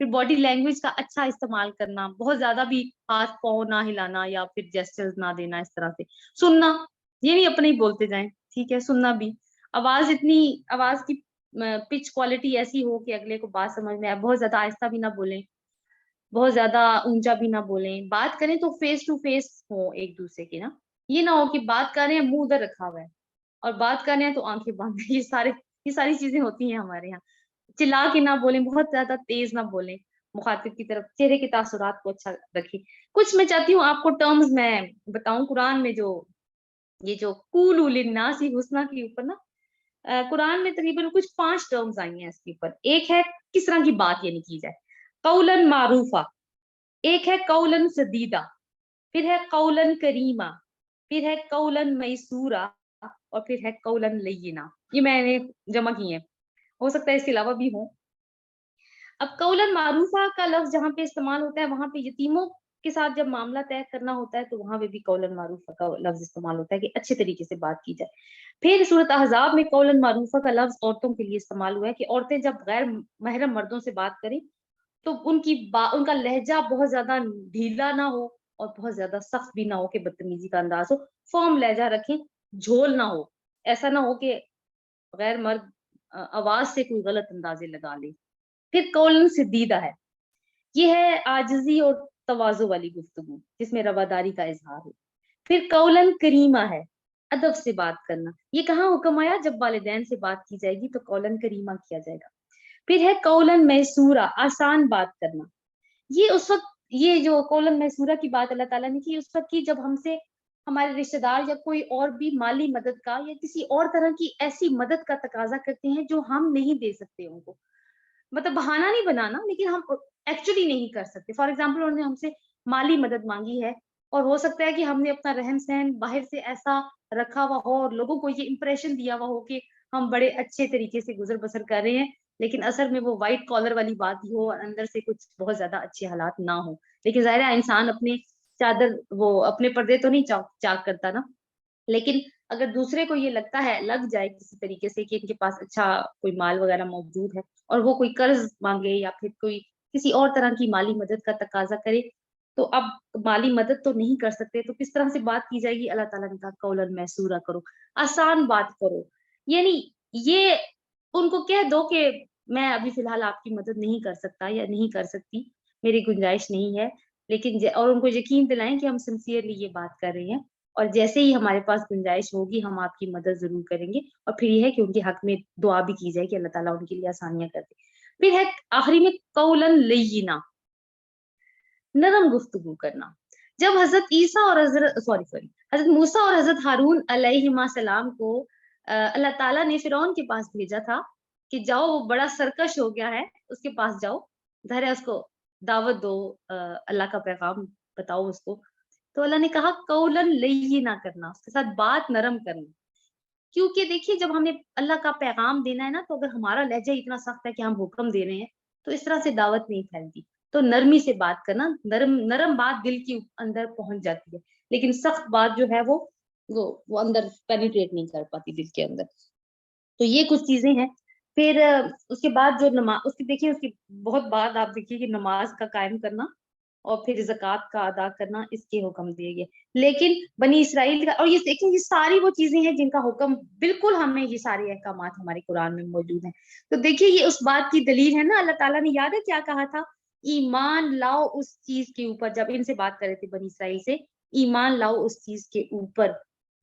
پھر body language کا اچھا استعمال کرنا, بہت زیادہ بھی ہاتھ پاؤں نہ ہلانا یا پھر جیسچرز نہ دینا اس طرح سے. سننا, یہ نہیں اپنے ہی بولتے جائیں, ٹھیک ہے, سننا بھی. آواز کی پچ کوالٹی ایسی ہو کہ اگلے کو بات سمجھ میں آئے, بہت زیادہ آہستہ بھی نہ بولیں, بہت زیادہ اونچا بھی نہ بولیں. بات کریں تو فیس ٹو فیس ہو ایک دوسرے کی نا, یہ نہ ہو کہ بات کر رہے ہیں منہ ادھر رکھا ہوا ہے اور بات کر رہے ہیں تو آنکھیں بند. یہ ساری چیزیں ہوتی ہیں ہمارے یہاں. چلا کے نہ بولیں, بہت زیادہ تیز نہ بولیں, مخاطب کی طرف چہرے کے تاثرات کو اچھا رکھیں. کچھ میں چاہتی ہوں آپ کو ٹرمز میں بتاؤں قرآن میں, یہ جو قولوا للناس حسنا کے اوپر نا, قرآن میں تقریباً کچھ 5 ٹرمز آئی ہیں اس کے اوپر. ایک ہے کس طرح کی بات یعنی کی جائے, قولاً معروفا, ایک ہے قولاً سدیدہ, پھر ہے قولاً کریما, پھر ہے قولاً میسورا, اور پھر ہے قولاً لینا. یہ میں نے جمع کی ہیں, ہو سکتا ہے اس کے علاوہ بھی ہوں. اب قولاً معروفہ کا لفظ جہاں پہ استعمال ہوتا ہے وہاں پہ یتیموں کے ساتھ جب معاملہ طے کرنا ہوتا ہے تو وہاں پہ بھی قولاً معروفہ کا لفظ استعمال ہوتا ہے کہ اچھے طریقے سے بات کی جائے. پھر سورۃ احزاب میں قولاً معروفہ کا لفظ عورتوں کے لیے استعمال ہوا ہے کہ عورتیں جب غیر محرم مردوں سے بات کریں تو ان کا لہجہ بہت زیادہ ڈھیلا نہ ہو اور بہت زیادہ سخت بھی نہ ہو کہ بدتمیزی کا انداز ہو, فرم لہجہ رکھیں, جھول نہ ہو, ایسا نہ ہو کہ غیر مرد آواز سے کوئی غلط اندازے لگا لے. پھر قولاً سدیدہ ہے, یہ ہے عاجزی اور تواضع والی گفتگو جس میں رواداری کا اظہار ہو. پھر قولاً کریمہ ہے, ادب سے بات کرنا. یہ کہاں حکم آیا, جب والدین سے بات کی جائے گی تو قولاً کریمہ کیا جائے گا. پھر ہے قولاً میسورا, آسان بات کرنا. یہ اس وقت, یہ جو قولاً میسورا کی بات اللہ تعالیٰ نے کی اس وقت کی جب ہم سے ہمارے رشتہ دار یا کوئی اور بھی مالی مدد کا یا کسی اور طرح کی ایسی مدد کا تقاضا کرتے ہیں جو ہم نہیں دے سکتے ان کو. مطلب بہانہ نہیں بنانا, لیکن ہم ایکچولی نہیں کر سکتے. فار ایگزامپل انہوں نے ہم سے مالی مدد مانگی ہے اور ہو سکتا ہے کہ ہم نے اپنا رہن سہن باہر سے ایسا رکھا ہوا ہو اور لوگوں کو یہ امپریشن دیا ہوا ہو کہ ہم بڑے اچھے طریقے سے گزر بسر کر رہے ہیں, لیکن اصل میں وہ وائٹ کالر والی بات ہی ہو اور اندر سے کچھ بہت زیادہ اچھے حالات نہ ہو. لیکن ظاہر ہے انسان اپنے چادر, وہ اپنے پردے تو نہیں چاک کرتا نا, لیکن اگر دوسرے کو یہ لگتا ہے, لگ جائے کسی طریقے سے کہ ان کے پاس اچھا کوئی مال وغیرہ موجود ہے اور وہ کوئی قرض مانگے یا پھر کوئی کسی اور طرح کی مالی مدد کا تقاضا کرے, تو اب مالی مدد تو نہیں کر سکتے تو کس طرح سے بات کی جائے گی. اللہ تعالیٰ نے کہا قولاً میسورا کرو, آسان بات کرو. یعنی یہ ان کو کہہ دو کہ میں ابھی فی الحال آپ کی مدد نہیں کر سکتا یا نہیں کر سکتی, میری گنجائش نہیں ہے, لیکن اور ان کو یقین دلائیں کہ ہم سنسیئرلی یہ بات کر رہے ہیں اور جیسے ہی ہمارے پاس گنجائش ہوگی ہم آپ کی مدد ضرور کریں گے. اور پھر یہ ہے کہ ان کے حق میں دعا بھی کی جائے کہ اللہ تعالیٰ ان کے لیے آسانیاں کر دے. پھر ہے آخری میں قولاً لینا, نرم گفتگو کرنا. جب حضرت عیسیٰ اور حضرت موسیٰ اور حضرت ہارون علیہ السلام کو اللہ تعالیٰ نے فرعون کے پاس بھیجا تھا کہ جاؤ, وہ بڑا سرکش ہو گیا ہے, اس کے پاس جاؤ, ظاہر ہے اس کو دعوت دو, اللہ کا پیغام بتاؤ اس کو. تو اللہ نے کہا قولاً لینا کرنا, اس کے ساتھ بات نرم کرنا. کیونکہ دیکھیے جب ہمیں اللہ کا پیغام دینا ہے نا, تو اگر ہمارا لہجہ اتنا سخت ہے کہ ہم حکم دے رہے ہیں تو اس طرح سے دعوت نہیں پھیلتی. تو نرمی سے بات کرنا, نرم بات دل کے اندر پہنچ جاتی ہے, لیکن سخت بات جو ہے وہ اندر پینیٹریٹ نہیں کر پاتی دل کے اندر. تو یہ کچھ چیزیں ہیں. پھر اس کے بعد جو نماز, اس کی دیکھیے اس کی بہت بعد آپ دیکھیے کہ نماز کا قائم کرنا اور پھر زکوٰۃ کا ادا کرنا, اس کے حکم دیے گئے. لیکن بنی اسرائیل کا, اور یہ دیکھیں یہ ساری وہ چیزیں ہیں جن کا حکم بالکل ہمیں, یہ سارے احکامات ہمارے قرآن میں موجود ہیں. تو دیکھیے یہ اس بات کی دلیل ہے نا, اللہ تعالیٰ نے یاد ہے کیا کہا تھا, ایمان لاؤ اس چیز کے اوپر. جب ان سے بات کر رہے تھے بنی اسرائیل سے, ایمان لاؤ اس چیز کے اوپر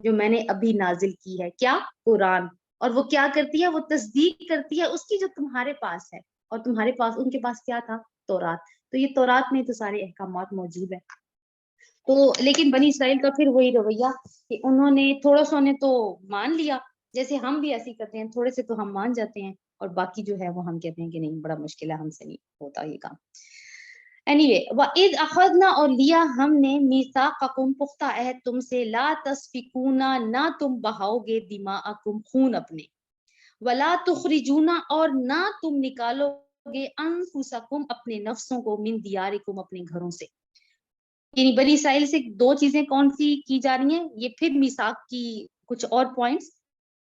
جو میں نے ابھی نازل کی ہے, کیا, قرآن. اور وہ کیا کرتی ہے, وہ تصدیق کرتی ہے اس کی جو تمہارے پاس ہے, اور تمہارے پاس, ان کے پاس کیا تھا, تورات. تو یہ تورات میں تو سارے احکامات موجود ہیں. تو لیکن بنی اسرائیل کا پھر وہی رویہ کہ انہوں نے تھوڑا سا نے تو مان لیا, جیسے ہم بھی ایسے کرتے ہیں, تھوڑے سے تو ہم مان جاتے ہیں اور باقی جو ہے وہ ہم کہتے ہیں کہ نہیں بڑا مشکل ہے, ہم سے نہیں ہوتا یہ کام. اینیوے, وَإِذْ أَخَذْنَا, اور لیا ہم نے, مِيثَاقَكُمْ, پختہ عہد تم سے, لَا تَسْفِكُونَ, نہ تم بہاؤ گے, دِمَاءَكُمْ, خون اپنے, وَلَا تُخْرِجُونَ, اور نہ تم نکالو گے, أَنفُسَكُمْ, اپنے نفسوں کو, مِن دِيَارِكُمْ, اپنے گھروں سے. یعنی بنی اسرائیل سے 2 چیزیں کون سی کی جا رہی ہیں, یہ پھر میثاق کی کچھ اور پوائنٹس,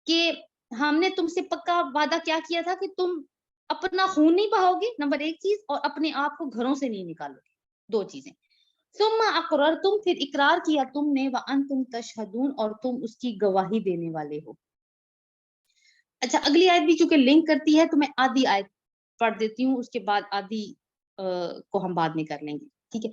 کہ ہم نے تم سے پکا وعدہ کیا کیا تھا کہ تم اپنا خون نہیں بہاؤ گے نمبر ایک چیز, اور اپنے آپ کو گھروں سے نہیں نکالو گے, دو چیزیں. ثم اقررتم, پھر اقرار کیا تم نے, وانتم تشہدون, اور تم اس کی گواہی دینے والے ہو. اچھا اگلی آیت بھی چونکہ لنک کرتی ہے تو میں آدھی آیت پڑھ دیتی ہوں, اس کے بعد آدھی کو ہم بعد میں کر لیں گے, ٹھیک ہے.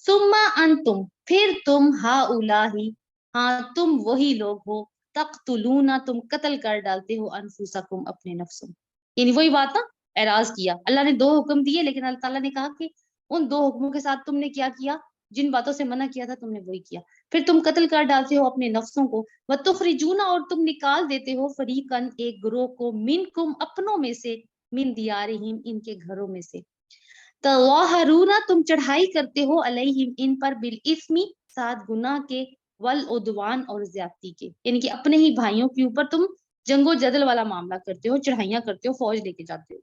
ثم انتم, پھر تم, ہاؤلاہی, ہاں تم وہی لوگ ہو, تقتلون, تم قتل کر ڈالتے ہو, انفسکم, اپنے نفسوں. یعنی وہی بات نا, اعراض کیا, اللہ نے 2 حکم دیے لیکن اللہ تعالیٰ نے کہا کہ ان 2 حکموں کے ساتھ تم نے کیا کیا, جن باتوں سے منع کیا تھا تم نے وہی کیا. پھر تم قتل کر ڈالتے ہو اپنے نفسوں کو, وتخرجون, اور تم نکال دیتے ہو, فریقاً, ایک گروہ کو, منکم, اپنوں میں سے, من دیارہم, ان کے گھروں میں سے, تظاہرون, تم چڑھائی کرتے ہو, علیہم, ان پر, بالاثم, ساتھ گناہ کے, والعدوان, اور زیادتی کے, یعنی کہ اپنے ہی بھائیوں کے اوپر تم جنگ و جدل والا معاملہ کرتے ہو, چڑھائیاں کرتے ہو, فوج لے کے جاتے ہو.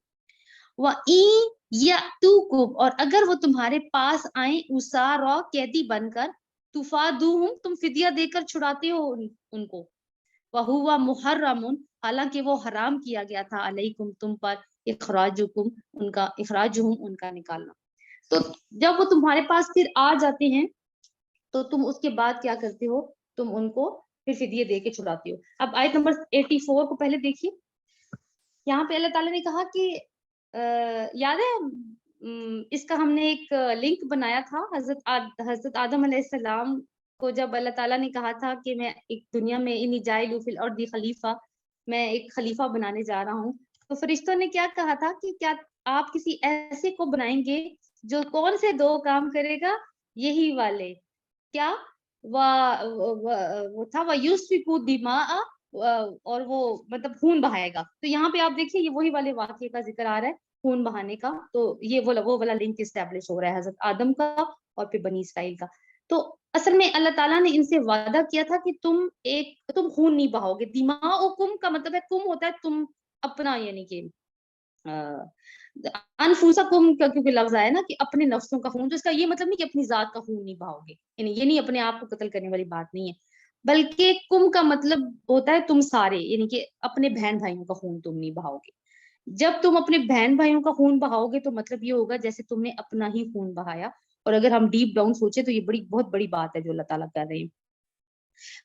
وَإِن يَأْتُوكُمْ, اور اگر وہ تمہارے پاس آئیں, اسارا, قیدی بن کر, تفادوہم, تم فدیہ دے کر چھڑاتے ہو ان کو, وَهُوَ مُحَرَّمٌ, حالانکہ وہ حرام کیا گیا تھا, علیکم, تم پر, اخراجکم, ان کا, اخراجہم, ان کا نکالنا. تو جب وہ تمہارے پاس پھر آ جاتے ہیں تو تم اس کے بعد کیا کرتے ہو, تم ان کو پھر فدیہ دے کے چھڑاتے ہو. اب آیت نمبر 84 کو پہلے دیکھیے. یہاں پہ اللہ تعالیٰ نے کہا کہ یاد ہے اس کا ہم نے ایک لنک بنایا تھا, حضرت آدم علیہ السلام کو جب اللہ تعالیٰ نے کہا تھا کہ میں ایک دنیا میں انی جاعل فی الارض خلیفہ, میں ایک خلیفہ بنانے جا رہا ہوں, تو فرشتوں نے کیا کہا تھا کہ کیا آپ کسی ایسے کو بنائیں گے جو کون سے 2 کام کرے گا, یہی والے, کیا, وہ تھا, وَيُسْفِكُ الدِّمَاءَ, اور وہ مطلب خون بہائے گا. تو یہاں پہ آپ دیکھیے یہ وہی والے واقعے کا ذکر آ رہا ہے, خون بہانے کا. تو یہ وہ والا لنک اسٹیبلش ہو رہا ہے حضرت آدم کا اور پھر بنی اسرائیل کا. تو اصل میں اللہ تعالیٰ نے ان سے وعدہ کیا تھا کہ تم خون نہیں بہاؤ گے. دماؤکم کا مطلب ہے, کم ہوتا ہے تم اپنا, یعنی کہ انفسکم کا کیونکہ لفظ آیا نا کہ اپنے نفسوں کا خون, تو اس کا یہ مطلب نہیں کہ اپنی ذات کا خون نہیں بہاؤ گے, یعنی یہ نہیں اپنے آپ کو قتل کرنے والی بات نہیں ہے, بلکہ کم کا مطلب ہوتا ہے تم سارے, یعنی کہ اپنے بہن بھائیوں کا خون تم نہیں بہاؤ گے. جب تم اپنے بہن بھائیوں کا خون بہاؤ گے تو مطلب یہ ہوگا جیسے تم نے اپنا ہی خون بہایا. اور اگر ہم ڈیپ ڈاؤن سوچے تو یہ بہت بڑی بات ہے جو اللہ تعالیٰ کر رہے ہیں.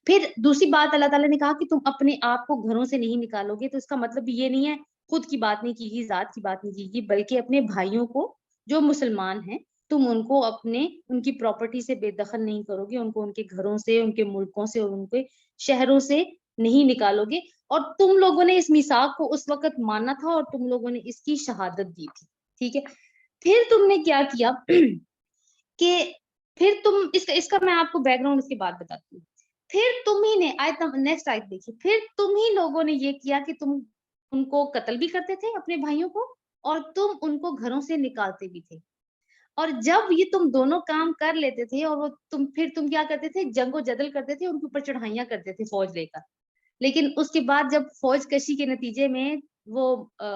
پھر دوسری بات اللہ تعالیٰ نے کہا کہ تم اپنے آپ کو گھروں سے نہیں نکالو گے, تو اس کا مطلب یہ نہیں ہے خود کی بات نہیں کی گی, ذات کی بات نہیں کی گی, بلکہ اپنے بھائیوں کو جو مسلمان ہیں تم ان کو ان کی پراپرٹی سے بے دخل نہیں کرو گے, ان کو ان کے گھروں سے, ان کے ملکوں سے اور ان کے شہروں سے نہیں نکالو گے. اور تم لوگوں نے اس میثاق کو اس وقت مانا تھا اور تم لوگوں نے اس کی شہادت دی تھی, ٹھیک ہے. پھر تم نے کیا کیا کہ پھر تم اس کا میں آپ کو بیک گراؤنڈ اس کے بعد بتاتی ہوں. پھر تم ہی نے, نیکسٹ آیت دیکھیے, پھر تم ہی لوگوں نے یہ کیا کہ تم ان کو قتل بھی کرتے تھے اپنے بھائیوں کو, اور تم ان کو گھروں سے نکالتے بھی تھے. اور جب یہ تم دونوں کام کر لیتے تھے اور پھر تم کیا کرتے تھے, جنگ و جدل کرتے تھے, ان کے اوپر چڑھائیاں کرتے تھے فوج لے کر. لیکن اس کے بعد جب فوج کشی کے نتیجے میں وہ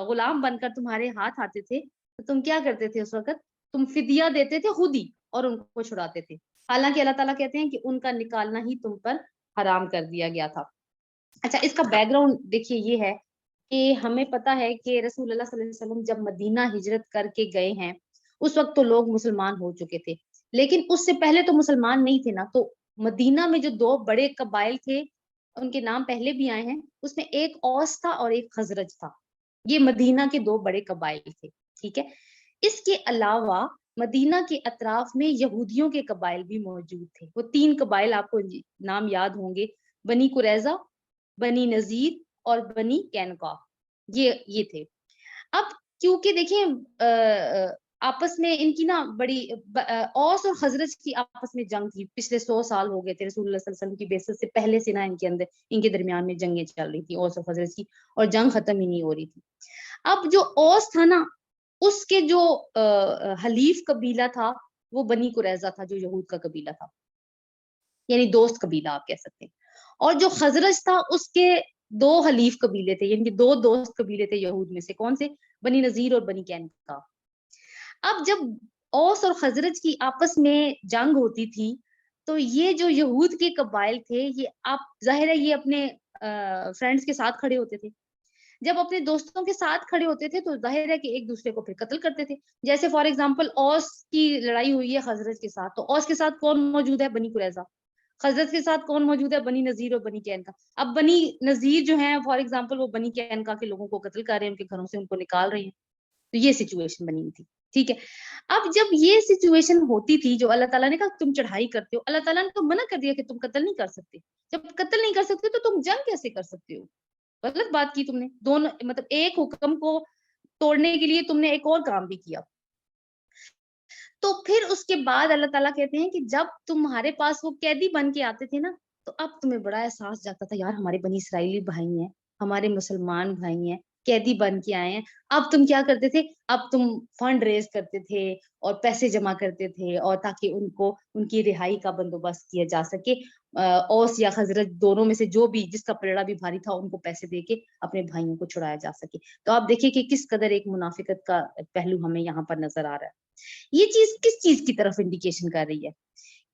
غلام بن کر تمہارے ہاتھ آتے تھے تو تم کیا کرتے تھے, اس وقت تم فدیہ دیتے تھے خود ہی اور ان کو چھڑاتے تھے. حالانکہ اللہ تعالیٰ کہتے ہیں کہ ان کا نکالنا ہی تم پر حرام کر دیا گیا تھا. اچھا اس کا بیک گراؤنڈ دیکھیے, یہ ہے کہ ہمیں پتا ہے کہ رسول اللہ صلی اللہ علیہ وسلم جب مدینہ ہجرت کر کے گئے ہیں اس وقت تو لوگ مسلمان ہو چکے تھے, لیکن اس سے پہلے تو مسلمان نہیں تھے نا. تو مدینہ میں جو 2 بڑے قبائل تھے, ان کے نام پہلے بھی آئے ہیں, اس میں ایک اوس تھا اور ایک خزرج تھا. یہ مدینہ کے 2 بڑے قبائل تھے, ٹھیک ہے. اس کے علاوہ مدینہ کے اطراف میں یہودیوں کے قبائل بھی موجود تھے. وہ 3 قبائل آپ کو نام یاد ہوں گے, بنی قریظہ, بنی نذیر اور بنی قینقاع, یہ تھے. اب کیونکہ دیکھیں آپس میں ان کی نا بڑی اوس اور خزرج کی آپس میں جنگ تھی, پچھلے 100 سال ہو گئے تھے رسول اللہ صلی اللہ علیہ وسلم کی بعثت سے پہلے سے نا ان کے درمیان میں جنگیں چل رہی تھی اوس اور خزرج کی, اور جنگ ختم ہی نہیں ہو رہی تھی. اب جو اوس تھا نا, اس کے جو حلیف قبیلہ تھا وہ بنی قریظہ تھا, جو یہود کا قبیلہ تھا, یعنی دوست قبیلہ آپ کہہ سکتے ہیں. اور جو خزرج تھا اس کے 2 حلیف قبیلے تھے, یعنی 2 دوست قبیلے تھے یہود میں سے. کون سے؟ بنی نذیر اور بنی قینقاع. اب جب اوس اور خزرج کی آپس میں جنگ ہوتی تھی تو یہ جو یہود کے قبائل تھے, یہ آپ ظاہر ہے یہ اپنے فرینڈز کے ساتھ کھڑے ہوتے تھے, جب اپنے دوستوں کے ساتھ کھڑے ہوتے تھے تو ظاہر ہے کہ ایک دوسرے کو پھر قتل کرتے تھے. جیسے فار ایگزامپل اوس کی لڑائی ہوئی ہے خزرج کے ساتھ, تو اوس کے ساتھ کون موجود ہے؟ بنی قریظہ. خزرج کے ساتھ کون موجود ہے؟ بنی نذیر اور بنی قینقاع. اب بنی نذیر جو ہیں فار ایگزامپل وہ بنی قینقاع کے لوگوں کو قتل کر رہے ہیں, ان کے گھروں سے ان کو نکال رہے ہیں. تو یہ سچویشن بنی ہوئی تھی. ٹھیک ہے, اب جب یہ سچویشن ہوتی تھی, جو اللہ تعالیٰ نے کہا تم چڑھائی کرتے ہو, اللہ تعالیٰ نے تو منع کر دیا کہ تم قتل نہیں کر سکتے. جب قتل نہیں کر سکتے تو تم جنگ کیسے کر سکتے ہو؟ غلط بات کی تم نے. دونوں مطلب ایک حکم کو توڑنے کے لیے تم نے ایک اور کام بھی کیا. تو پھر اس کے بعد اللہ تعالیٰ کہتے ہیں کہ جب تمہارے پاس وہ قیدی بن کے آتے تھے نا, تو اب تمہیں بڑا احساس جاتا تھا, یار ہمارے بنی اسرائیلی بھائی ہیں, ہمارے مسلمان بھائی ہیں, قیدی بن کے آئے ہیں. اب تم کیا کرتے تھے؟ اب تم فنڈ ریز کرتے تھے اور پیسے جمع کرتے تھے, اور تاکہ ان کو ان کی رہائی کا بندوبست کیا جا سکے. اوس یا خزرج دونوں میں سے جو بھی جس کا پلڑا بھی بھاری تھا ان کو پیسے دے کے اپنے بھائیوں کو چھڑایا جا سکے. تو آپ دیکھیں کہ کس قدر ایک منافقت کا پہلو ہمیں یہاں پر نظر آ رہا ہے. یہ چیز کس چیز کی طرف انڈیکیشن کر رہی ہے؟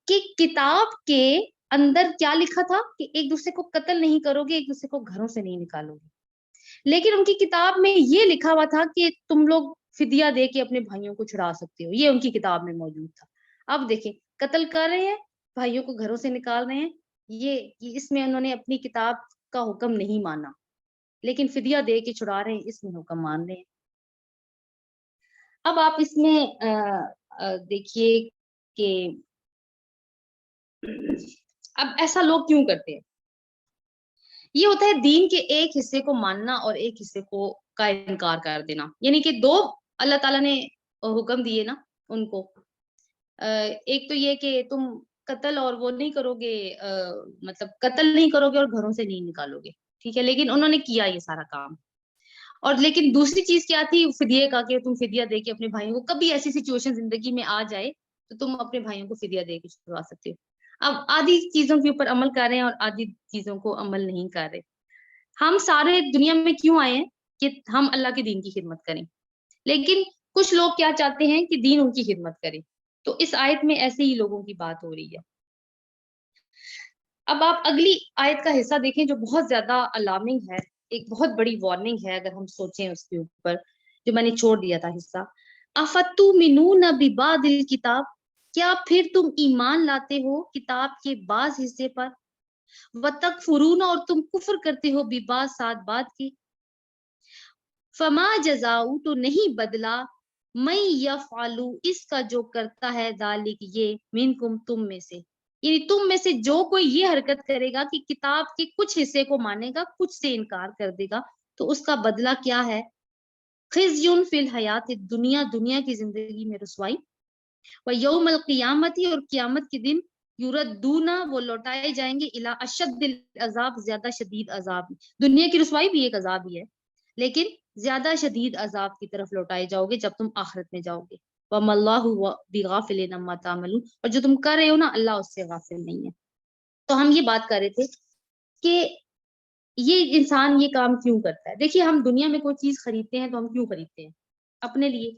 کہ کتاب کے اندر کیا لکھا تھا کہ ایک دوسرے کو قتل نہیں کرو گے, ایک دوسرے کو گھروں سے نہیں نکالو گے. لیکن ان کی کتاب میں یہ لکھا ہوا تھا کہ تم لوگ فدیہ دے کے اپنے بھائیوں کو چھڑا سکتے ہو. یہ ان کی کتاب میں موجود تھا. اب دیکھیں, قتل کر رہے ہیں, بھائیوں کو گھروں سے نکال رہے ہیں. یہ اس میں انہوں نے اپنی کتاب کا حکم نہیں مانا, لیکن فدیہ دے کے چھڑا رہے ہیں, اس میں حکم مان رہے ہیں. اب آپ اس میں دیکھیے کہ اب ایسا لوگ کیوں کرتے ہیں. یہ ہوتا ہے دین کے ایک حصے کو ماننا اور ایک حصے کو کا انکار کر دینا. یعنی کہ دو اللہ تعالیٰ نے حکم دیے نا ان کو, ایک تو یہ کہ تم قتل اور وہ نہیں کرو گے, مطلب قتل نہیں کرو گے اور گھروں سے نہیں نکالو گے. ٹھیک ہے, لیکن انہوں نے کیا یہ سارا کام. اور لیکن دوسری چیز کیا تھی؟ فدیے کا, کہ تم فدیہ دے کے اپنے بھائیوں کو, کبھی ایسی سچویشن زندگی میں آ جائے تو تم اپنے بھائیوں کو فدیہ دے کے چھڑوا سکتے ہو. اب آدھی چیزوں کے اوپر عمل کر رہے ہیں اور آدھی چیزوں کو عمل نہیں کر رہے. ہم سارے دنیا میں کیوں آئے ہیں؟ کہ ہم اللہ کے دین کی خدمت کریں. لیکن کچھ لوگ کیا چاہتے ہیں کہ دین ان کی خدمت کرے. تو اس آیت میں ایسے ہی لوگوں کی بات ہو رہی ہے. اب آپ اگلی آیت کا حصہ دیکھیں جو بہت زیادہ الارمنگ ہے, ایک بہت بڑی وارننگ ہے اگر ہم سوچیں اس کے اوپر, جو میں نے چھوڑ دیا تھا حصہ. افتؤمنون ببعض الکتاب, کیا پھر تم ایمان لاتے ہو کتاب کے بعض حصے پر, وتکفرون, اور تم کفر کرتے ہو ببعض ساتھ بات کی. فما جزاؤ, تو نہیں بدلا, من یفعل, اس کا جو کرتا ہے, ذالک, یہ, منکم, تم میں سے, یعنی تم میں سے جو کوئی یہ حرکت کرے گا کہ کتاب کے کچھ حصے کو مانے گا, کچھ سے انکار کر دے گا, تو اس کا بدلہ کیا ہے؟ خزی فی الحیات الدنیا, دنیا کی زندگی میں رسوائی, ویوم القیامت, اور قیامت کے دن, یردون, وہ لوٹائے جائیں گے, الی اشد العذاب, زیادہ شدید عذاب. دنیا کی رسوائی بھی ایک عذاب ہی ہے, لیکن زیادہ شدید عذاب کی طرف لوٹائے جاؤ گے جب تم آخرت میں جاؤ گے. وَمَا اللَّهُ بِغَافِلٍ عَمَّا تَعْمَلُونَ, اور جو تم کر رہے ہو نا, اللہ اس سے غافل نہیں ہے. تو ہم یہ بات کر رہے تھے کہ یہ انسان یہ کام کیوں کرتا ہے. دیکھیے, ہم دنیا میں کوئی چیز خریدتے ہیں تو ہم کیوں خریدتے ہیں؟ اپنے لیے,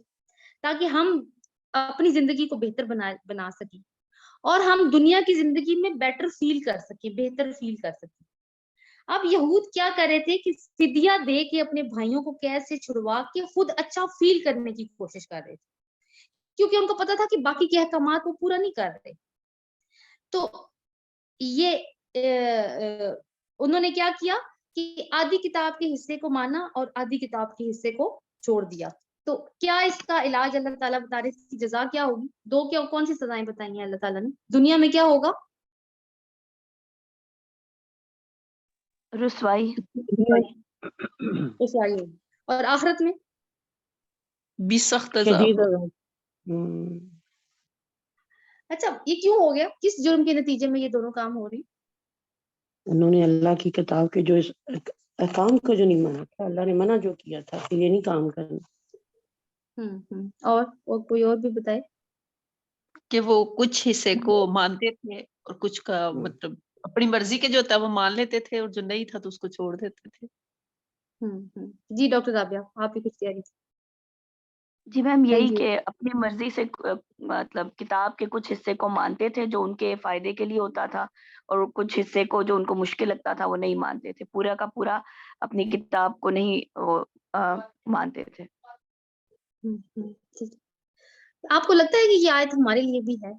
تاکہ ہم اپنی زندگی کو بہتر بنا سکیں, اور ہم دنیا کی زندگی میں بیٹر فیل کر سکیں, بہتر فیل کر سکیں. اب یہود کیا کر رہے تھے کہ فدیہ دے کے اپنے بھائیوں کو قید سے چھڑوا کے خود اچھا فیل کرنے کی کوشش کر رہے تھے, کیونکہ ان کو پتا تھا کہ باقی کے احکامات وہ پورا نہیں کر رہے. تو یہ انہوں نے کیا کیا کہ آدھی کتاب کے حصے کو مانا اور آدھی کتاب کے حصے کو چھوڑ دیا. تو کیا اس کا علاج اللہ تعالیٰ بتا رہے, اس کی جزا کیا ہوگی؟ دو کیا کون سی سزائیں بتائی ہیں اللہ تعالیٰ نے؟ دنیا میں کیا ہوگا؟ رسوائی, رسوائی ہوگی, اور آخرت میں بھی سخت شدید عذاب. اچھا, یہ کیوں ہو گیا؟ کس جرم کے نتیجے میں یہ دونوں کام ہو رہی؟ انہوں نے اللہ کی کتاب کے جو احکام کو جو نہیں مانا تھا, اللہ نے منع جو کیا تھا کہ یہ نہیں کام کرنا. اور کوئی اور بھی بتائے. کہ وہ کچھ حصے کو مانتے تھے اور کچھ کا مطلب اپنی مرضی کے جو تھا وہ مان لیتے تھے, اور جو نہیں تھا تو اس کو چھوڑ دیتے تھے. جی ڈاکٹر رابعہ, آپ بھی کچھ کہہ رہی تھی. جی میم یہی Thank you. کہ اپنی مرضی سے مطلب کتاب کے کچھ حصے کو مانتے تھے جو ان کے فائدے کے لیے ہوتا تھا، اور کچھ حصے کو جو ان کو مشکل لگتا تھا وہ نہیں مانتے تھے، پورا کا پورا اپنی کتاب کو نہیں مانتے تھے۔ ٹھیک ہے۔ آپ کو لگتا ہے کہ یہ آیت ہمارے لیے بھی ہے،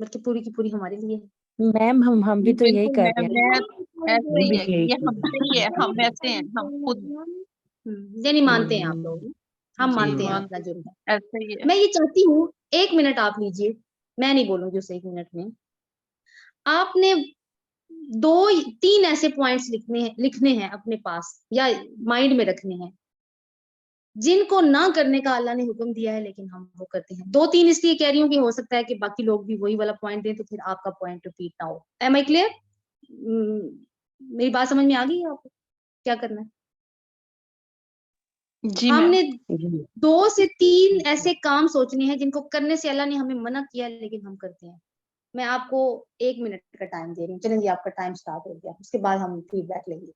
بلکہ پوری کی پوری ہمارے لیے ہے؟ میم ہم بھی تو یہی بالکل کر رہے ہیں۔ ایسے ہی ہے، یہ ہم سے ہی ہے، ہم ایسے ہیں، ہم خود یعنی مانتے ہیں آپ لوگ، ہم جی مانتے ہیں مان اپنا جرم ہے۔ ایسے ہی ہے۔ میں یہ چاہتی ہوں 1 منٹ آپ لیجئے، میں نہیں بولوں گی اس 1 منٹ میں، آپ نے 2-3 ایسے پوائنٹس لکھنے ہیں اپنے پاس یا مائنڈ میں رکھنے ہیں جن کو نہ کرنے کا اللہ نے حکم دیا ہے لیکن ہم وہ کرتے ہیں۔ 2-3 اس لیے کہہ رہی ہوں کہ ہو سکتا ہے کہ باقی لوگ بھی وہی والا پوائنٹ دیں تو پھر آپ کا پوائنٹ ریپیٹ نہ ہو۔ ایم آئی کلیئر؟ میری بات سمجھ میں آ گئی ہے آپ کو کیا کرنا ہے؟ جی ہم میم، نے 2 سے 3 ایسے کام سوچنے ہیں جن کو کرنے سے اللہ نے ہمیں منع کیا لیکن ہم کرتے ہیں۔ میں آپ کو 1 منٹ کا ٹائم دے رہی ہوں، چلیں جی آپ کا ٹائم سٹارٹ ہو گیا، اس کے بعد ہم فیڈ بیک لیں گے۔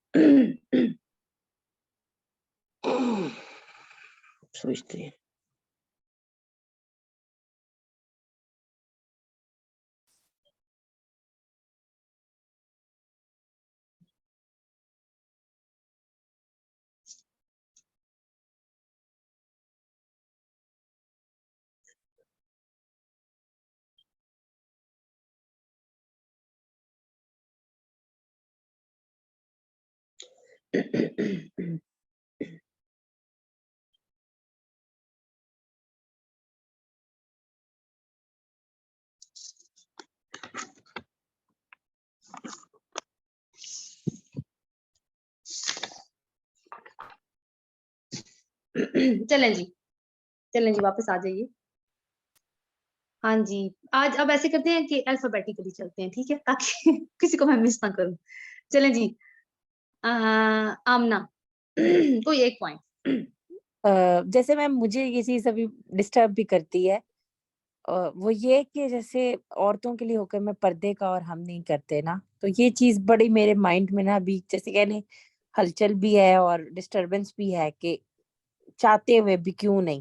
سوچتے ہیں۔ چلیں جی واپس آ جائیے۔ ہاں جی، آج اب ایسے کرتے ہیں کہ الفابیٹیکلی چلتے ہیں، ٹھیک ہے، تاکہ کسی کو میں مس نہ کروں۔ چلیں جی، آمنہ کوئی ایک پوائنٹ۔ جیسے میم مجھے یہ چیز ابھی ڈسٹرب بھی کرتی ہے، وہ یہ کہ جیسے عورتوں کے لیے حکم ہے پردے کا اور ہم نہیں کرتے نا، تو یہ چیز بڑی میرے مائنڈ میں نا ابھی جیسے کہنے ہلچل بھی ہے اور ڈسٹربنس بھی ہے کہ چاہتے ہوئے بھی کیوں نہیں۔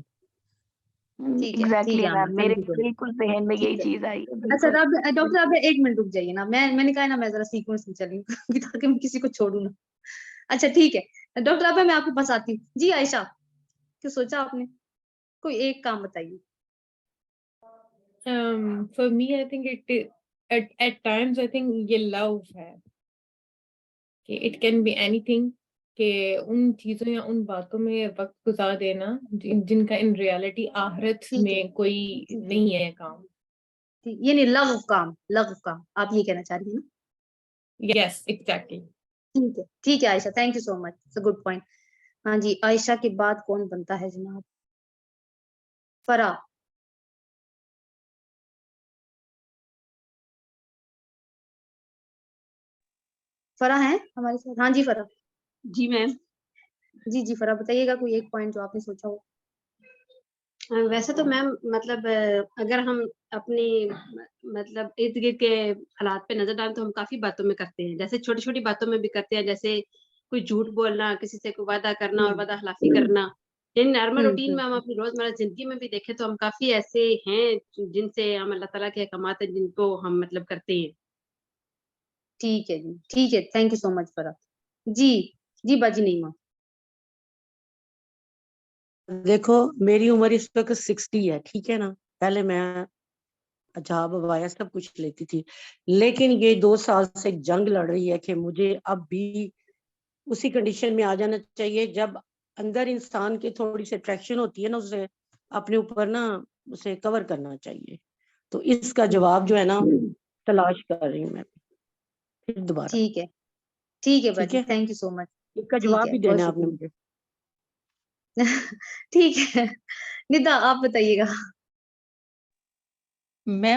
ٹھیک ہے میم میرے بالکل ذہن میں یہی ٹھیک ہے۔ چیز آئی ہے۔ اچھا ڈاکٹر آپ 1 منٹ رک جائیے نا، میں نے کہا نا میں ذرا سیکوینس میں چلی ہوں تاکہ میں کسی کو چھوڑوں نا۔ اچھا ٹھیک ہے ڈاکٹر آپ میں آپ کے پاس آتی ہوں۔ جی عائشہ، کیا سوچا آپ نے؟ کوئی ایک کام بتائیے۔ For me, I think at times I think یہ love ہے کہ it can be anything، کہ ان چیزوں یا ان باتوں میں وقت گزار دینا جن کا ان ریالٹی آخرت میں کوئی نہیں ہے کام۔ یعنی لو کام آپ یہ کہنا چاہ رہی ہیں نا؟ Yes, exactly۔ ٹھیک ہے Ayesha, thank you so much, good point. ہاں جی، عائشہ کے بعد کون بنتا ہے جناب؟ فرا۔ فرا ہیں ہمارے ساتھ؟ ہاں جی فرا۔ جی میم، جی فرا بتائیے گا کوئی ایک پوائنٹ جو آپ نے سوچا ہو۔ ویسے تو میم مطلب اگر ہم اپنی مطلب ارد گرد کے حالات پہ نظر ڈالیں تو ہم کافی باتوں میں کرتے ہیں، جیسے چھوٹی چھوٹی باتوں میں بھی کرتے ہیں، جیسے کوئی جھوٹ بولنا، کسی سے کوئی وعدہ کرنا اور وعدہ خلافی کرنا، یعنی نارمل روٹین میں ہم اپنی روزمرہ زندگی میں بھی دیکھیں تو ہم کافی ایسے ہیں جن سے ہم اللہ تعالیٰ کے احکامات ہیں جن کو ہم مطلب کرتے ہیں۔ ٹھیک ہے جی، ٹھیک ہے، تھینک یو سو مچ فرا۔ جی باجی نیما۔ دیکھو میری عمر اس وقت 60 ہے، ٹھیک ہے نا، پہلے میں اجاب ابایا سب کچھ لیتی تھی، لیکن یہ 2 سال سے جنگ لڑ رہی ہے کہ مجھے اب بھی اسی کنڈیشن میں آ جانا چاہیے جب اندر انسان کی تھوڑی سی اٹریکشن ہوتی ہے نا، اسے اپنے اوپر نا اسے کور کرنا چاہیے، تو اس کا جواب جو ہے نا تلاش کر رہی ہوں میں پھر دوبارہ۔ ٹھیک ہے باجی، تھینک یو سو مچ۔ اس کا ٹھیک جواب ہے، بھی بہت دینا آپ نے شکریہ۔ مجھے۔ ٹھیک ہے ندا آپ بتائیے گا۔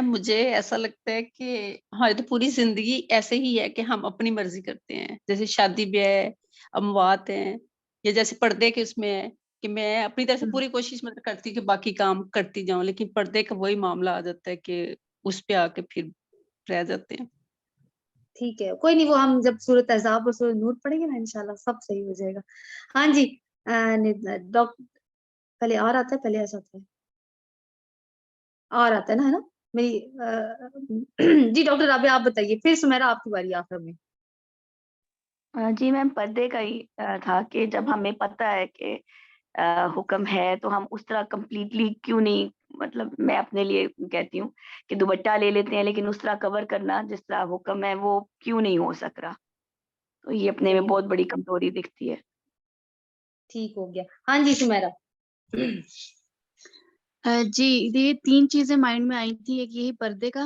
مجھے ایسا لگتا ہے کہ ہماری تو پوری زندگی ایسے ہی ہے کہ ہم اپنی مرضی کرتے ہیں، جیسے شادی بیاہ ہے، اموات ہیں، یا جیسے پردے کے اس میں ہے کہ میں اپنی طرف سے پوری کوشش مطلب کرتی کہ باقی کام کرتی جاؤں، لیکن پردے کا وہی معاملہ آ جاتا ہے کہ اس پہ آ کے پھر رہ جاتے ہیں۔ ٹھیک ہے، کوئی نہیں، وہ ہم جب سورۃ احزاب اور سورۃ نور پڑھیں گے نا انشاءاللہ سب صحیح ہو جائے گا۔ ہاں جی پہلے آر آتا ہے، پہلے ایسا ہوتا ہے، آر آتا ہے نا، ہے نا میری جی ڈاکٹر رابعہ آپ بتائیے، پھر سمیرا آپ کی باری آخر میں. جی میم، پردے کا ہی تھا کہ جب ہمیں پتہ ہے کہ حکم ہے تو ہم اس طرح کمپلیٹلی کیوں نہیں، مطلب میں اپنے لیے کہتی ہوں کہ دوپٹہ لے لیتے ہیں لیکن اس طرح کور کرنا جس طرح حکم ہے وہ کیوں نہیں ہو سک رہا. تو یہ اپنے میں نہیں بہت بڑی کمزوری دکھتی ہے. ٹھیک ہو گیا. ہاں جی سمیرا. جی یہ 3 چیزیں مائنڈ میں آئی تھی. ایک یہی پردے کا،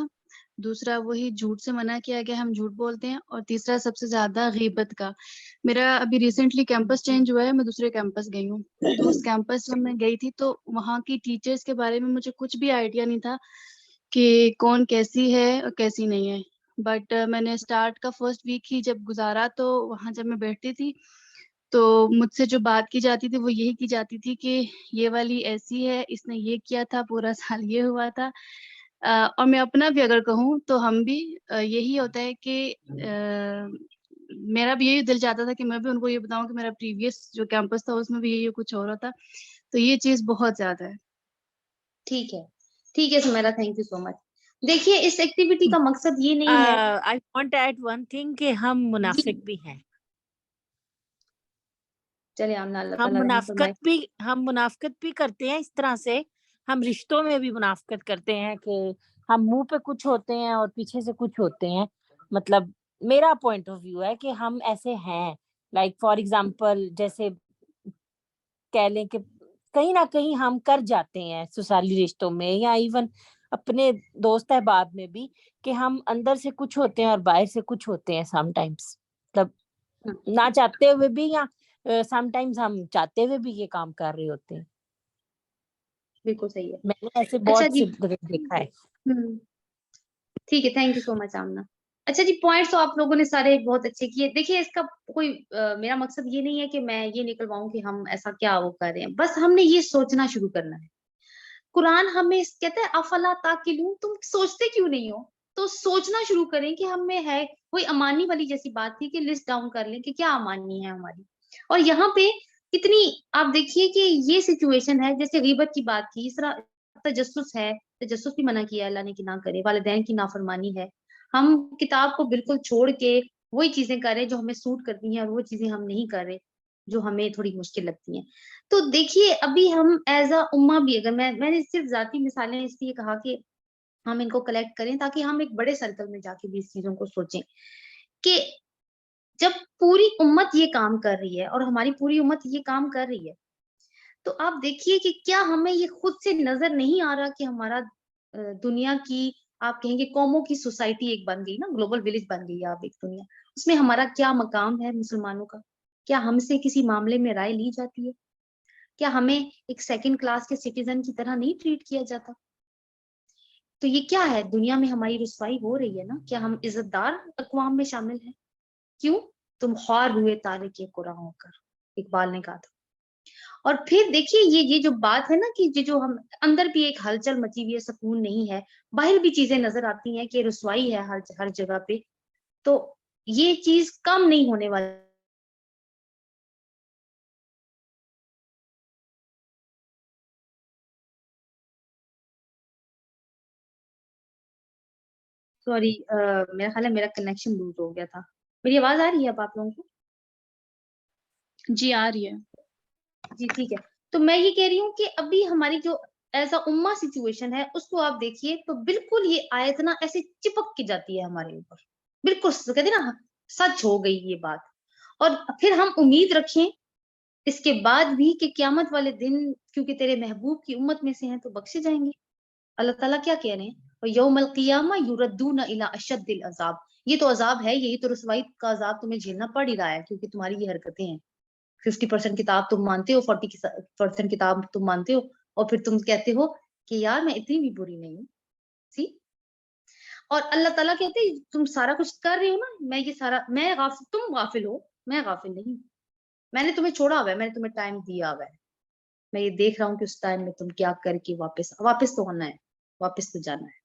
دوسرا وہی جھوٹ سے منع کیا گیا، ہم جھوٹ بولتے ہیں، اور تیسرا سب سے زیادہ غیبت کا. میرا ابھی ریسنٹلی کیمپس چینج ہوا ہے، میں دوسرے کیمپس گئی ہوں. تو اس کیمپس جب میں گئی تھی تو وہاں کی ٹیچرس کے بارے میں مجھے کچھ بھی آئیڈیا نہیں تھا کہ کون کیسی ہے اور کیسی نہیں ہے. بٹ میں نے اسٹارٹ کا فرسٹ ویک ہی جب گزارا تو وہاں جب میں بیٹھتی تھی تو مجھ سے جو بات کی جاتی تھی وہ یہی کی جاتی تھی کہ یہ والی ایسی ہے، اس نے یہ کیا تھا، پورا سال یہ ہوا تھا. اور میں اپنا بھی اگر کہوں تو ہم بھی یہی ہوتا ہے کہ میرا بھی یہی دل چاہتا تھا کہ میں بھی ان کو یہ بتاؤں کہ میرا پریویس جو کیمپس تھا اس میں بھی یہی کچھ اور ہوتا. تو یہ چیز بہت زیادہ ہے. ٹھیک ہے، ٹھیک ہے سمیرا، تھینک یو سو مچ. دیکھیے اس ایکٹیویٹی کا مقصد یہ نہیں ہے. I want to add one thing کہ ہم جی منافق بھی ہیں. چلے آمنا، اللہ تعالیٰ رحم فرمائے. ہم منافقت بھی کرتے ہیں. اس طرح سے ہم رشتوں میں بھی منافقت کرتے ہیں کہ ہم منہ پہ کچھ ہوتے ہیں اور پیچھے سے کچھ ہوتے ہیں. مطلب میرا پوائنٹ آف ویو ہے کہ ہم ایسے ہیں. لائک فار ایگزامپل جیسے کہہ لیں کہ کہیں نہ کہیں ہم کر جاتے ہیں سسرالی رشتوں میں یا ایون اپنے دوست احباب میں بھی کہ ہم اندر سے کچھ ہوتے ہیں اور باہر سے کچھ ہوتے ہیں سم ٹائمس. مطلب نہ چاہتے ہوئے بھی یا سم ٹائمز ہم چاہتے ہوئے بھی یہ کام کر رہے ہوتے ہیں. بالکل صحیح ہے. میں نے ایسے اچھا بہت جی، سے دیکھا ہے. ٹھیک ہے، تھینک یو سو مچ آمنا. اچھا جی، پوائنٹس تو آپ لوگوں نے سارے بہت اچھے کیے. دیکھیے اس کا کوئی میرا مقصد یہ نہیں ہے کہ میں یہ نکلواؤں کہ ہم ایسا کیا وہ کر رہے ہیں. بس ہم نے یہ سوچنا شروع کرنا ہے. قرآن ہمیں کہتا ہے افلا تاقلون، تم سوچتے کیوں نہیں ہو؟ تو سوچنا شروع کریں کہ ہم میں ہے کوئی امانی والی جیسی بات تھی کہ لسٹ ڈاؤن کر لیں کہ کیا امانی ہے ہماری. اور یہاں پہ کتنی آپ دیکھیے کہ یہ سچویشن ہے جیسے غیبت کی بات کی، اس طرح تجسس ہے. تجسس بھی منع کیا اللہ نے کہ نہ کرے. والدین کی نافرمانی ہے. ہم کتاب کو بالکل چھوڑ کے وہی چیزیں کر رہے ہیں جو ہمیں سوٹ کرتی ہیں اور وہ چیزیں ہم نہیں کر رہے جو ہمیں تھوڑی مشکل لگتی ہیں. تو دیکھیے ابھی ہم ایز اے امہ بھی، اگر میں نے صرف ذاتی مثالیں اس لیے کہا کہ ہم ان کو کلیکٹ کریں تاکہ ہم ایک بڑے سرکل میں جا کے بھی اس چیزوں کو سوچیں کہ جب پوری امت یہ کام کر رہی ہے اور ہماری پوری امت یہ کام کر رہی ہے تو آپ دیکھیے کہ کیا ہمیں یہ خود سے نظر نہیں آ رہا کہ ہمارا دنیا کی آپ کہیں گے قوموں کی سوسائٹی ایک بن گئی نا، گلوبل ولیج بن گئی ہے آپ ایک دنیا، اس میں ہمارا کیا مقام ہے مسلمانوں کا؟ کیا ہم سے کسی معاملے میں رائے لی جاتی ہے؟ کیا ہمیں ایک سیکنڈ کلاس کے سٹیزن کی طرح نہیں ٹریٹ کیا جاتا؟ تو یہ کیا ہے؟ دنیا میں ہماری رسوائی ہو رہی ہے نا. کیا ہم عزت دار اقوام میں شامل ہیں؟ کیوں؟ تم خوار ہوئے تارے کے قرآن ہو کر، اقبال نے کہا تھا. اور پھر دیکھیے یہ جو بات ہے نا کہ یہ جو ہم اندر بھی ایک ہلچل مچی ہوئی ہے، سکون نہیں ہے، باہر بھی چیزیں نظر آتی ہیں کہ رسوائی ہے ہر جگہ پہ. تو یہ چیز کم نہیں ہونے والی. سوری میرا خیال ہے میرا کنیکشن لوز ہو گیا تھا. میری آواز آ رہی ہے اب آپ لوگوں کو؟ جی آ رہی ہے. جی ٹھیک ہے. تو میں یہ کہہ رہی ہوں کہ ابھی ہماری جو ایسا امہ سچویشن ہے اس کو آپ دیکھیے تو بالکل یہ آیت نا ایسے چپک کے جاتی ہے ہمارے اوپر، بالکل کہتے نا سچ ہو گئی یہ بات. اور پھر ہم امید رکھیں اس کے بعد بھی کہ قیامت والے دن کیونکہ تیرے محبوب کی امت میں سے ہیں تو بخشے جائیں گے. اللہ تعالیٰ کیا کہہ رہے ہیں؟ یوم القیامہ یردون الی اشد العذاب. یہ تو عذاب ہے، یہی تو رسوائی کا عذاب تمہیں جھیلنا پڑ ہی رہا ہے کیونکہ تمہاری یہ حرکتیں ہیں. 50% کتاب تم مانتے ہو، 40% کتاب تم مانتے ہو اور پھر تم کہتے ہو کہ یار میں اتنی بھی بری نہیں ہوں. سی اور اللہ تعالیٰ کہتے ہیں تم سارا کچھ کر رہے ہو نا، میں یہ سارا میں غافل، تم غافل ہو، میں غافل نہیں ہوں. میں نے تمہیں چھوڑا ہوا ہے، میں نے تمہیں ٹائم دیا ہوا ہے. میں یہ دیکھ رہا ہوں کہ اس ٹائم میں تم کیا کر کے واپس تو ہونا ہے، واپس تو جانا ہے.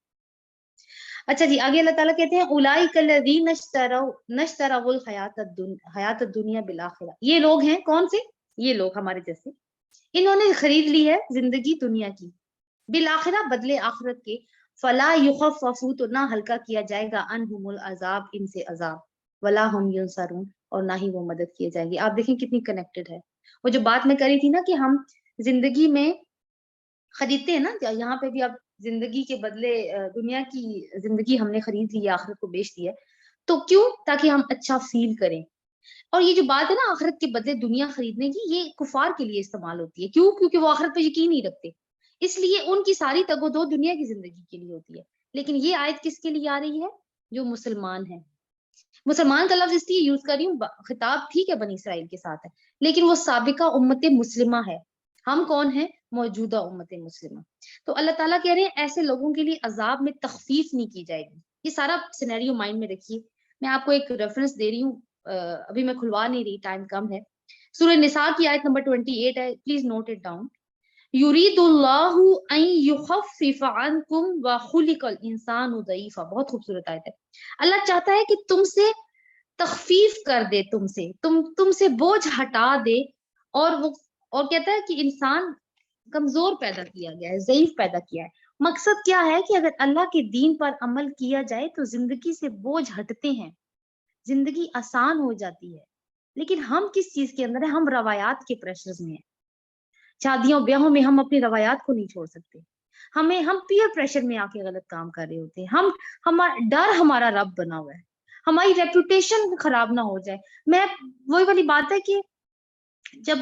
اچھا جی آگے اللہ تعالیٰ کہتے ہیں اولئک الذین اشتروا الحیات الدنیا بالآخرہ. یہ لوگ ہیں کون سے؟ یہ لوگ ہمارے جیسے انہوں نے خرید لی ہے زندگی دنیا کی، بالآخرہ بدلے آخرت کے، فلا یخفف تو نہ ہلکا کیا جائے گا عنہم العذاب ان سے عذاب، ولا ہم ینصرون اور نہ ہی وہ مدد کیے جائیں گے۔ آپ دیکھیں کتنی کنیکٹڈ ہے وہ جو بات میں کری تھی نا کہ ہم زندگی میں خریدتے ہیں نا، یہاں پہ بھی اب زندگی کے بدلے دنیا کی زندگی ہم نے خرید لی ہے، آخرت کو بیچ دی ہے، تو کیوں؟ تاکہ ہم اچھا فیل کریں۔ اور یہ جو بات ہے نا آخرت کے بدلے دنیا خریدنے کی، یہ کفار کے لیے استعمال ہوتی ہے، کیوں؟ کیونکہ وہ آخرت پہ یقین نہیں رکھتے، اس لیے ان کی ساری تگ و دو دنیا کی زندگی کے لیے ہوتی ہے۔ لیکن یہ آیت کس کے لیے آ رہی ہے؟ جو مسلمان ہیں۔ مسلمان کا لفظ اس لیے یوز کر رہی ہوں، خطاب ٹھیک ہے بنی اسرائیل کے ساتھ ہے، لیکن وہ سابقہ امت مسلمہ ہے۔ ہم کون ہیں؟ موجودہ امت مسلمہ۔ تو اللہ تعالیٰ کہہ رہے ہیں ایسے لوگوں کے لیے عذاب میں تخفیف نہیں کی جائے گی۔ یہ سارا سینیریو مائنڈ میں رکھیے۔ میں آپ کو ایک ریفرنس دے رہی ہوں، ابھی میں کھلوا نہیں رہی، ٹائم کم ہے۔ سورہ نساء کی آیت نمبر 28 ہے، پلیز نوٹ اٹ ڈاؤن۔ یرید اللہ ان یخفف عنکم وخلق الانسان ضعیفا، بہت خوبصورت آیت ہے۔ اللہ چاہتا ہے کہ تم سے تخفیف کر دے، تم سے بوجھ ہٹا دے، اور کہتا ہے کہ انسان کمزور پیدا کیا گیا ہے، ضعیف پیدا کیا ہے۔ مقصد کیا ہے کہ اگر اللہ کے دین پر عمل کیا جائے تو زندگی سے بوجھ ہٹتے ہیں، زندگی آسان ہو جاتی ہے۔ لیکن ہم کس چیز کے اندر ہیں؟ ہم روایات کے پریشرز میں ہیں۔ شادیوں بیاہوں میں ہم اپنی روایات کو نہیں چھوڑ سکتے، ہم پیئر پریشر میں آ کے غلط کام کر رہے ہوتے ہیں، ڈر ہمارا رب بنا ہوا ہے، ہماری ریپوٹیشن خراب نہ ہو جائے۔ میں وہی والی بات ہے کہ جب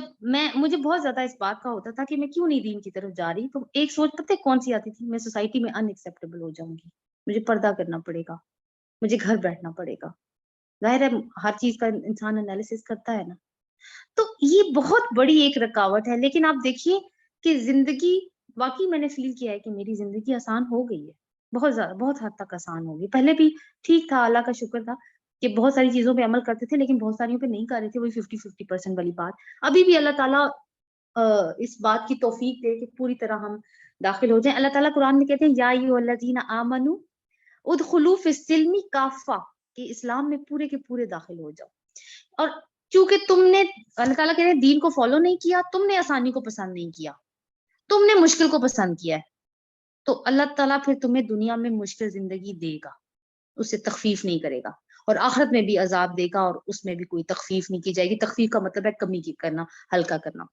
مجھے بہت زیادہ اس بات کا ہوتا تھا کہ میں کیوں نہیں دین کی طرف جا رہی، تو ایک سوچ پتہ ہے کون سی آتی تھی؟ میں سوسائٹی میں ان ایکسیپٹیبل ہو جاؤں گی، مجھے پردہ کرنا پڑے گا، مجھے گھر بیٹھنا پڑے گا۔ ظاہر ہے ہر چیز کا انسان انالیسس کرتا ہے نا، تو یہ بہت بڑی ایک رکاوٹ ہے۔ لیکن آپ دیکھیے کہ زندگی واقعی میں نے فیل کیا ہے کہ میری زندگی آسان ہو گئی ہے، بہت زیادہ، بہت حد تک آسان ہو گئی۔ پہلے بھی ٹھیک تھا، اللہ کا شکر تھا کہ بہت ساری چیزوں پہ عمل کرتے تھے، لیکن بہت ساریوں پہ نہیں کر رہے تھے، وہی 50% والی بات۔ ابھی بھی اللہ تعالیٰ اس بات کی توفیق دے کہ پوری طرح ہم داخل ہو جائیں۔ اللہ تعالیٰ قرآن میں کہتے ہیں یا ایھا الذین آمنوا ادخلوا فی السلم کافہ، کہ اسلام میں پورے کے پورے داخل ہو جاؤ۔ اور چونکہ تم نے، اللہ تعالیٰ کہتے ہیں دین کو فالو نہیں کیا، تم نے آسانی کو پسند نہیں کیا، تم نے مشکل کو پسند کیا ہے، تو اللہ تعالیٰ پھر تمہیں دنیا میں مشکل زندگی دے گا، اس سے تخفیف نہیں کرے گا، اور آخرت میں بھی عذاب دے گا، اور اس میں بھی کوئی تخفیف نہیں کی جائے گی۔ تخفیف کا مطلب ہے کمی کرنا، ہلکا کرنا۔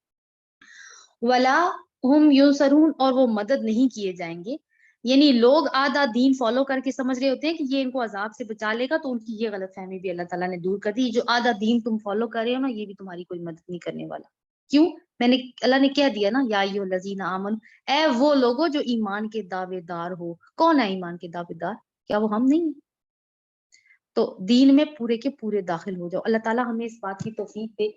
ولا ہم ینصرون، اور وہ مدد نہیں کیے جائیں گے۔ یعنی لوگ آدھا دین فالو کر کے سمجھ رہے ہوتے ہیں کہ یہ ان کو عذاب سے بچا لے گا، تو ان کی یہ غلط فہمی بھی اللہ تعالیٰ نے دور کر دی۔ جو آدھا دین تم فالو کر رہے ہو نا، یہ بھی تمہاری کوئی مدد نہیں کرنے والا۔ کیوں؟ اللہ نے کہہ دیا نا یا ایھا الذین آمنوا، اے وہ لوگوں جو ایمان کے دعوے دار ہو۔ کون ہے ایمان کے دعوے دار؟ کیا وہ ہم نہیں؟ تو دین میں پورے کے پورے داخل ہو جاؤ۔ اللہ تعالیٰ ہمیں اس بات کی توفیق دے۔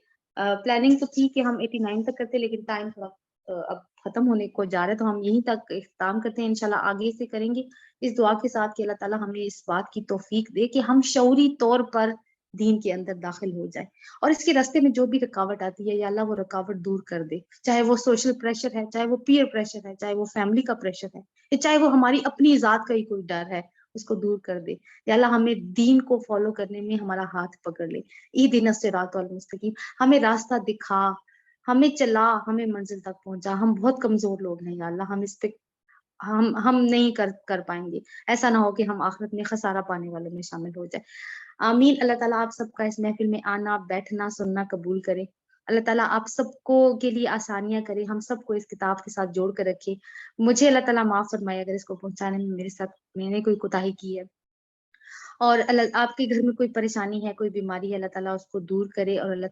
پلاننگ تو تھی کہ ہم 89 تک کرتے، لیکن ٹائم تھوڑا اب ختم ہونے کو جا رہا ہے، تو ہم یہیں تک اختتام کرتے ہیں، انشاءاللہ آگے سے کریں گے اس دعا کے ساتھ کہ اللہ تعالیٰ ہمیں اس بات کی توفیق دے کہ ہم شعوری طور پر دین کے اندر داخل ہو جائے، اور اس کے راستے میں جو بھی رکاوٹ آتی ہے یا اللہ وہ رکاوٹ دور کر دے، چاہے وہ سوشل پریشر ہے، چاہے وہ پیئر پریشر ہے، چاہے وہ فیملی کا پریشر ہے، چاہے وہ ہماری اپنی ذات کا ہی کوئی ڈر ہے، اس کو دور کر دے۔ یا اللہ ہمیں دین کو فالو کرنے میں ہمارا ہاتھ پکڑ لے، اہدنا الصراط المستقیم، ہمیں راستہ دکھا، ہمیں چلا، ہمیں منزل تک پہنچا۔ ہم بہت کمزور لوگ ہیں یا اللہ، ہم اس پہ ہم نہیں کر پائیں گے، ایسا نہ ہو کہ ہم آخرت میں خسارہ پانے والوں میں شامل ہو جائے۔ آمین۔ اللہ تعالیٰ آپ سب کا اس محفل میں آنا، بیٹھنا، سننا قبول کرے۔ اللہ تعالیٰ آپ سب کو کے لیے آسانیاں کرے، ہم سب کو اس کتاب کے ساتھ جوڑ کر رکھے۔ مجھے اللہ تعالیٰ معاف فرمائے اگر اس کو پہنچانے میں میرے ساتھ میں نے کوئی کوتاہی کی ہے، اور اللہ آپ کے گھر میں کوئی پریشانی ہے، کوئی بیماری ہے، اللہ تعالیٰ اس کو دور کرے، اور اللہ